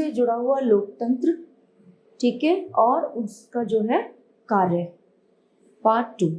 से जुड़ा हुआ लोकतंत्र, ठीक है, और उसका जो है कार्य, पार्ट 2,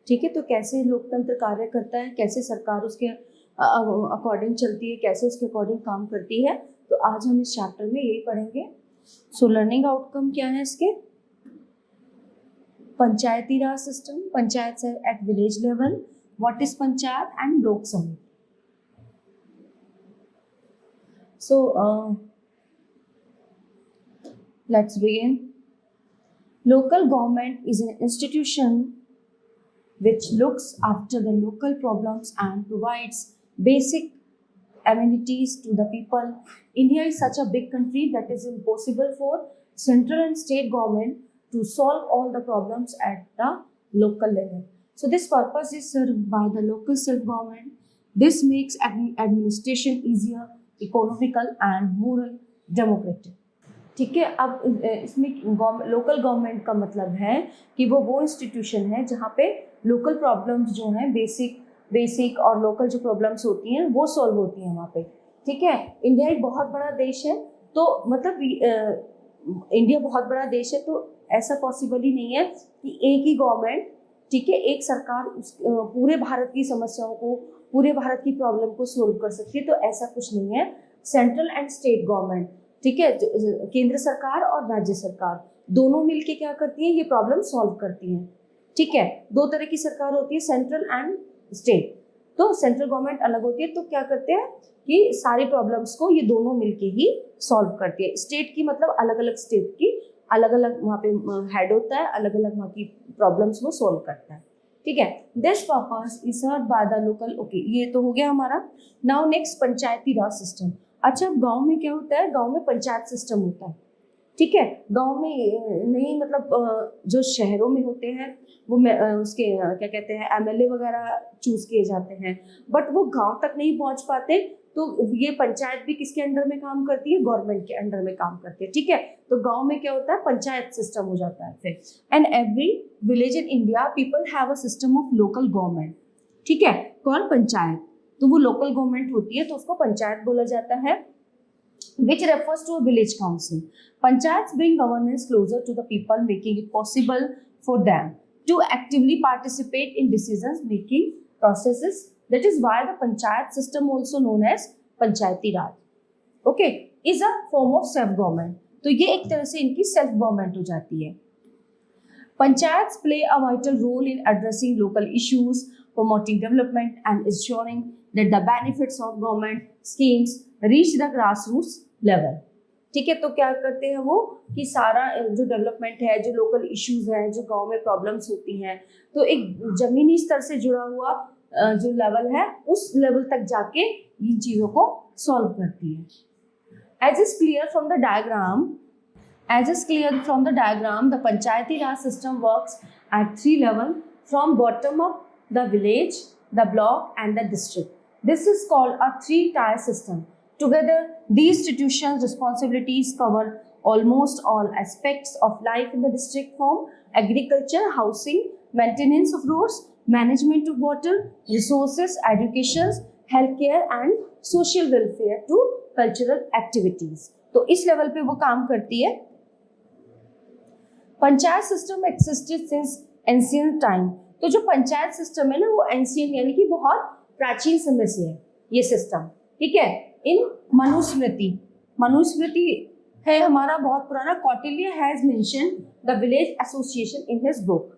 ठीक है। तो कैसे लोकतंत्र कार्य करता है, कैसे सरकार उसके अकॉर्डिंग चलती है, कैसे उसके अकॉर्डिंग काम करती है, तो आज हम इस चैप्टर में यही पढ़ेंगे। सो लर्निंग आउटकम क्या है इसके? Panchayati raj system, panchayat at village level, what is panchayat and lok samiti. So let's begin. Local government is an institution which looks after the local problems and provides basic amenities to the people. India is such a big country that is impossible for central and state government to solve all the problems at the local level. So this purpose is served by the local self-government. This makes administration easier, economical and moral democratic, ठीक है। अब इसमें local government का मतलब है कि वो institution है जहाँ पे लोकल प्रॉब्लम्स जो हैं बेसिक और लोकल जो प्रॉब्लम्स होती हैं वो सॉल्व होती हैं वहाँ पे, ठीक है। इंडिया एक बहुत बड़ा देश है, तो मतलब इंडिया बहुत बड़ा देश है, तो ऐसा पॉसिबल ही नहीं है कि एक ही गवर्नमेंट, ठीक है, एक सरकार पूरे भारत की समस्याओं को, पूरे भारत की प्रॉब्लम को सोल्व कर सकती है, तो ऐसा कुछ नहीं है। सेंट्रल एंड स्टेट गवर्नमेंट, ठीक है, केंद्र सरकार और राज्य सरकार दोनों मिलके क्या करती हैं, ये प्रॉब्लम सॉल्व करती हैं, ठीक है। दो तरह की सरकार होती है, सेंट्रल एंड स्टेट। तो सेंट्रल गवर्नमेंट अलग होती है, तो क्या करते हैं कि सारी प्रॉब्लम्स को ये दोनों मिलके ही सॉल्व करती है। स्टेट की मतलब अलग अलग स्टेट की अलग अलग वहाँ पे हेड होता है, अलग अलग वहाँ की प्रॉब्लम्स वो सॉल्व करता है, ठीक है। This purpose is served by the local, okay, ये तो हो गया हमारा। नाउ नेक्स्ट, पंचायती राज सिस्टम। अच्छा, गांव में क्या होता है? गांव में पंचायत सिस्टम होता है, ठीक है। गांव में नहीं, मतलब जो शहरों में होते हैं वो उसके क्या कहते हैं, एमएलए वगैरह चूज किए जाते हैं, बट वो गांव तक नहीं पहुंच पाते, तो ये पंचायत भी किसके अंडर में काम करती है? गवर्नमेंट के अंडर में काम करती है, ठीक है। तो गांव में क्या होता है? पंचायत सिस्टम हो जाता है फिर। And every village in India people have a system of local government, ठीक है, कॉल्ड पंचायत। तो वो लोकल गवर्नमेंट होती है, तो उसको पंचायत बोला जाता है, which refers to a village council. Panchayats bring governance closer to the people, making it possible for them to actively participate in decisions making processes. That is why the panchayat system, also known as panchayati raj, okay, is a form of self government. तो ये एक तरह से इनकी self government हो जाती है। Panchayats play a vital role in addressing local issues, promoting development and ensuring that the benefits of government schemes reach the grassroots level, ठीक है। तो क्या करते हैं वो कि सारा जो डेवलपमेंट है, जो लोकल इश्यूज हैं, जो गांव में प्रॉब्लम्स होती हैं, तो एक जमीनी स्तर से जुड़ा हुआ जो लेवल है, उस लेवल तक जाके इन चीजों को सॉल्व करती है। As is clear from the diagram, the Panchayati Raj system works at 3 levels, from bottom up, the village, the block, and the district. This is called a 3-tier system. Together, these institutions' responsibilities cover almost all aspects of life in the district, from agriculture, housing, maintenance of roads, management of water, resources, education, healthcare, and social welfare to cultural activities. तो इस level पे वो काम करती है। Panchayat system existed since ancient time. तो जो panchayat system है ना, वो एंशिएंट यानी कि बहुत प्राचीन समय से है ये सिस्टम, ठीक है। इन मनुस्मृति है हमारा बहुत पुराना। Kautilya has mentioned the village association in his book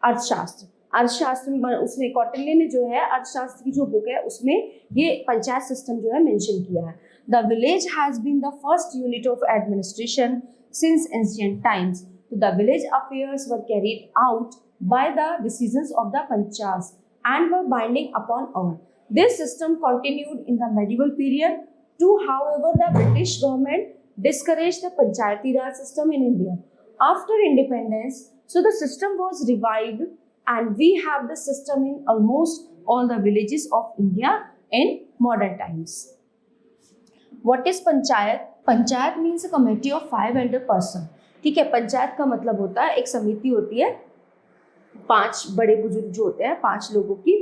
अर्थशास्त्र में उसने, कौटिल्य ने जो है अर्थशास्त्र की जो बुक है उसमें ये पंचायत सिस्टम जो है मेंशन किया है। The village has been the first unit of administration since ancient times. The village affairs were carried out by the decisions of the panchayats and were binding upon all. This system continued in the medieval period too. However, the British government discouraged the Panchayati Raj system in India after independence. So the system was revived, and we have the system in almost all the villages of India in modern times. What is panchayat? Panchayat means a committee of 5 elder person. ठीक है, पंचायत का मतलब होता है एक समिति होती है 5 बड़े बुजुर्ग जो होते हैं 5 लोगों की,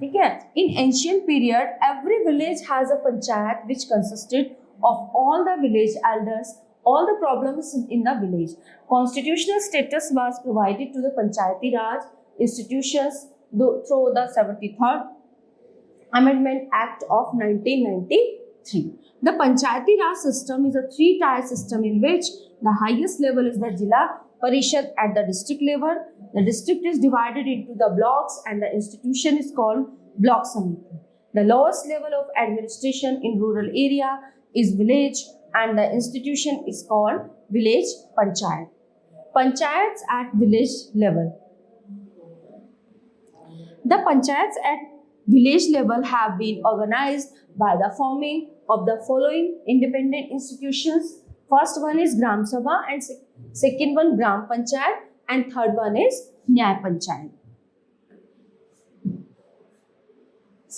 ठीक है। इन ancient period every village has a panchayat which consisted of all the village elders all the problems in the village. Constitutional status was provided to the Panchayati Raj institutions through the 73rd Amendment Act of 1993. The Panchayati Raj system is a three-tier system in which the highest level is the Jila Parishad at the district level. The district is divided into the blocks and the institution is called Block Samiti. The lowest level of administration in rural area is village and the institution is called Village Panchayat. Panchayats at village level. The panchayats at village level have been organized by the forming of the following independent institutions. First one is Gram Sabha and second one Gram Panchayat and third one is Nyay Panchayat.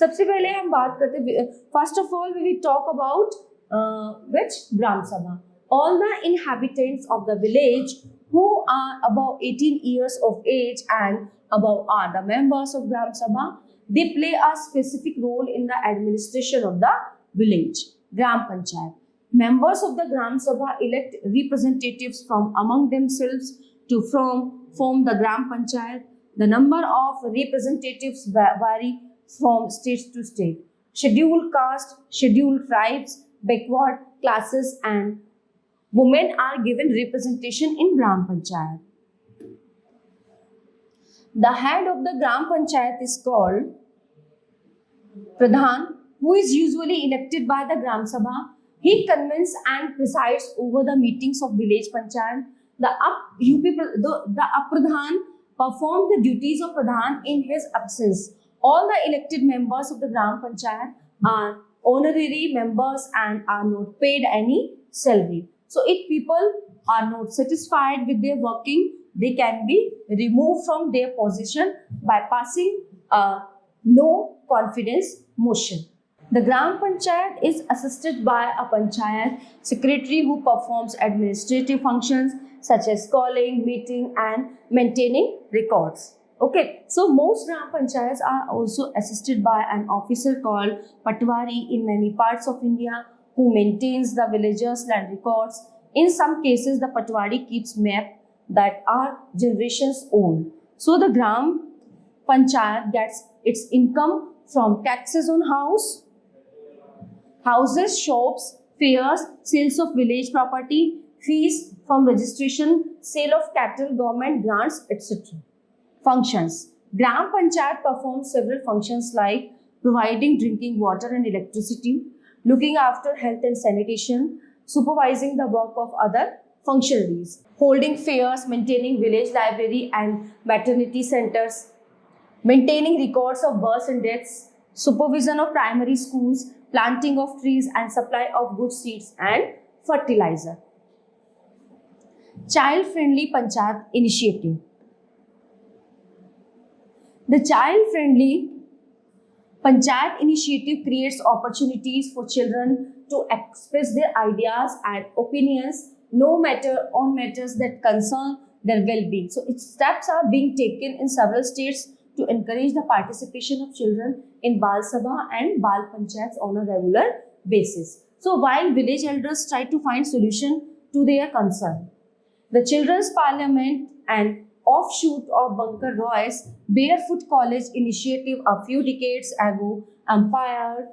सबसे पहले हम बात करते first of all we will talk about which Gram Sabha. All the inhabitants of the village who are above 18 years of age and above are the members of Gram Sabha. They play a specific role in the administration of the village. Gram Panchayat. Members of the Gram Sabha elect representatives from among themselves to form the Gram Panchayat. The number of representatives vary from state to state. Scheduled caste, scheduled tribes, backward classes and women are given representation in Gram Panchayat. The head of the Gram Panchayat is called Pradhan, who is usually elected by the Gram Sabha. He convenes and presides over the meetings of village panchayat. The Up-Pradhan perform the duties of Pradhan in his absence. All the elected members of the Gram Panchayat are honorary members and are not paid any salary. So if people are not satisfied with their working, they can be removed from their position by passing a no confidence motion. The Gram Panchayat is assisted by a Panchayat secretary who performs administrative functions such as calling, meeting and maintaining records. Okay, so most Gram Panchayats are also assisted by an officer called Patwari in many parts of India who maintains the villagers' land records. In some cases, the Patwari keeps maps that are generations old. So the Gram Panchayat gets its income from taxes on houses, shops, fairs, sales of village property, fees from registration, sale of cattle, government grants, etc. Functions. Gram Panchayat performs several functions like providing drinking water and electricity, looking after health and sanitation, supervising the work of other functionaries, holding fairs, maintaining village library and maternity centers, maintaining records of births and deaths, supervision of primary schools, planting of trees and supply of good seeds and fertilizer. Child-friendly Panchayat initiative. The child-friendly Panchayat initiative creates opportunities for children to express their ideas and opinions no matter on matters that concern their well-being. So its steps are being taken in several states to encourage the participation of children in Bal Sabha and Bal Panchayats on a regular basis. So while village elders try to find solution to their concern, the Children's Parliament and offshoot of Bankar Roy's Barefoot College initiative a few decades ago empowered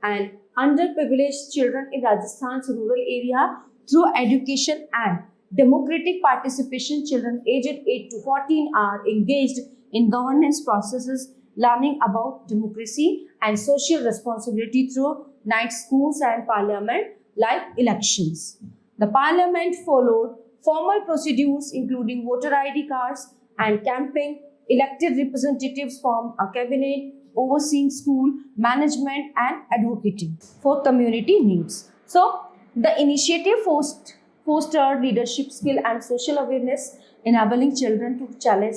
and underprivileged children in Rajasthan's rural area through education and democratic participation. Children aged 8 to 14 are engaged in governance processes, learning about democracy and social responsibility through night schools and parliament-like elections. The parliament followed formal procedures including voter ID cards and campaign, elected representatives from a cabinet overseeing school management and advocating for community needs. So, the initiative fostered leadership skill and social awareness, enabling children to challenge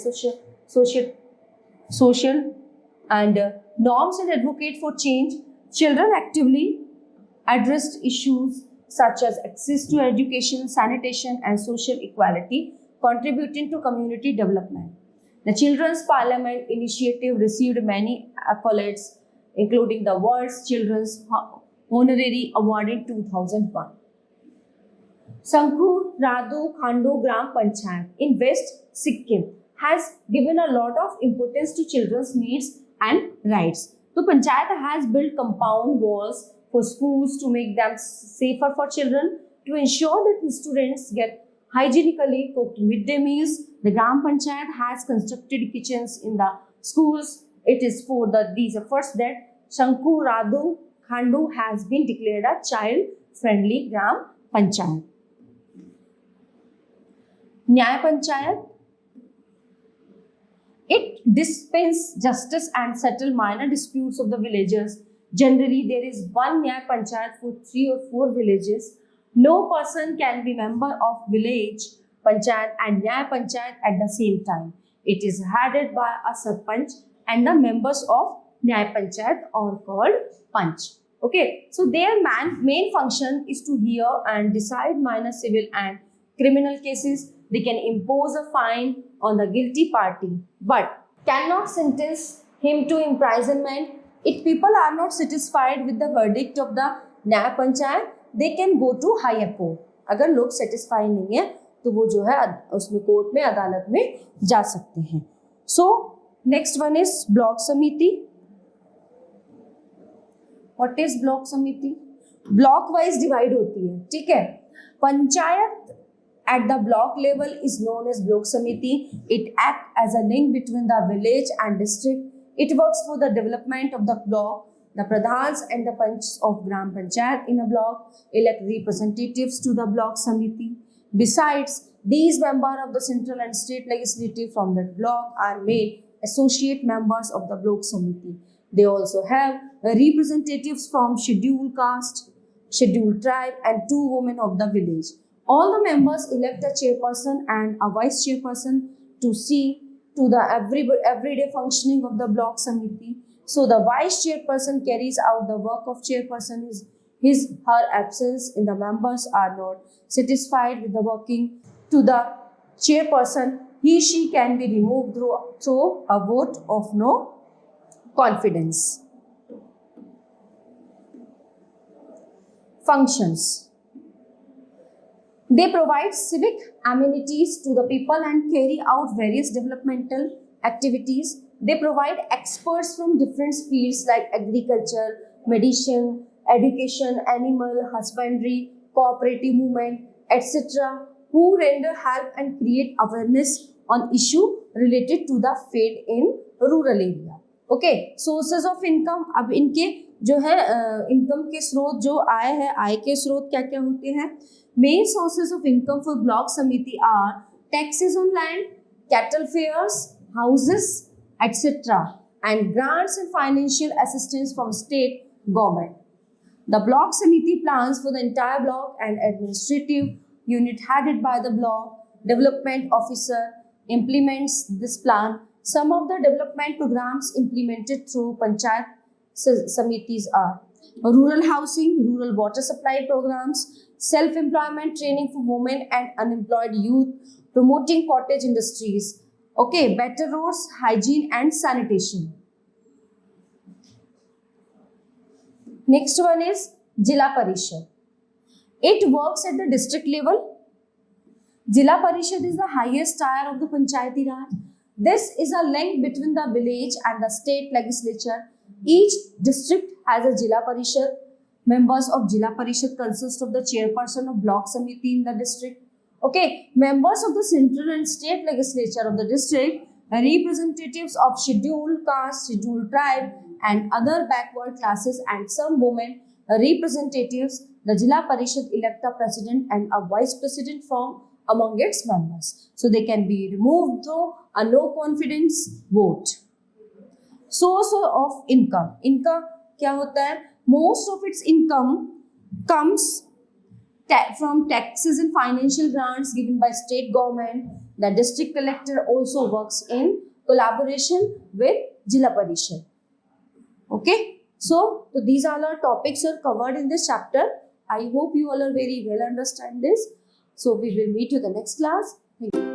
social and norms and advocate for change. Children actively addressed issues such as access to education, sanitation and social equality, contributing to community development. The Children's Parliament initiative received many accolades, including the World's Children's Honorary Award in 2001. Sanghu Radu Khandu Gram Panchayat in West Sikkim has given a lot of importance to children's needs and rights. So Panchayat has built compound walls for schools to make them safer for children, to ensure that students get hygienically cooked midday meals. The Gram Panchayat has constructed kitchens in the schools. It is for these efforts that Shanku Radu Khandu has been declared a child-friendly Gram Panchayat. Nyay Panchayat. It dispenses justice and settle minor disputes of the villagers. Generally, there is one Nyay Panchayat for 3 or 4 villages. No person can be member of village Panchayat and Nyay Panchayat at the same time. It is headed by a Sarpanch and the members of Nyay Panchayat are called Panch. Okay, so their main function is to hear and decide minor civil and criminal cases. They can impose a fine on the guilty party, but cannot sentence him to imprisonment. If people are not satisfied with the verdict of the Nyay Panchayat, they can go to higher court. अगर लोग satisfy नहीं है तो वो जो है उसमें court में अदालत में जा सकते हैं. So next one is block samiti. What is block samiti? Block wise divide होती है, ठीक है. Panchayat at the block level is known as block samiti. It acts as a link between the village and district. It works for the development of the block. The pradhans and the panchs of Gram Panchayat in a block elect representatives to the block samiti. Besides, these members of the central and state legislative from that block are made associate members of the block samiti. They also have representatives from scheduled caste, scheduled tribe, and 2 women of the village. All the members elect a chairperson and a vice chairperson to see to the everyday functioning of the block samiti. So the vice chairperson carries out the work of chairperson. Her absence in the members are not satisfied with the working to the chairperson. She can be removed through a vote of no confidence. Functions. They provide civic amenities to the people and carry out various developmental activities. They provide experts from different fields like agriculture, medicine, education, animal husbandry, cooperative movement, etc., who render help and create awareness on issue related to the fate in rural area. Okay, sources of income. अब इनके जो है income के स्रोत जो आय है, आय के स्रोत क्या क्या होते हैं? Main sources of income for block samiti are taxes on land, cattle fairs, houses, etc., and grants and financial assistance from state government. The block samiti plans for the entire block and administrative unit headed by the block development officer implements this plan. Some of the development programs implemented through panchayat samitis are rural housing, rural water supply programs, self-employment training for women and unemployed youth, promoting cottage industries, okay, better roads, hygiene and sanitation. Next one is Jila Parishad. It works at the district level. Jila Parishad is the highest tier of the Panchayati Raj. This is a link between the village and the state legislature. Each district has a Jila Parishad. Members of Jila Parishad consist of the chairperson of block samiti in the district. Okay, members of the central and state legislature of the district, representatives of scheduled caste, scheduled tribe, and other backward classes, and some women representatives. The Jila Parishad elect a president and a vice president from among its members. So they can be removed through a no confidence vote. Source of income. इनका क्या होता है? Most of its income comes from taxes and financial grants given by state government. The district collector also works in collaboration with Jila Parishad. Okay, so these are our topics are covered in this chapter. I hope you all are very well understand this. So we will meet you the next class. Thank you.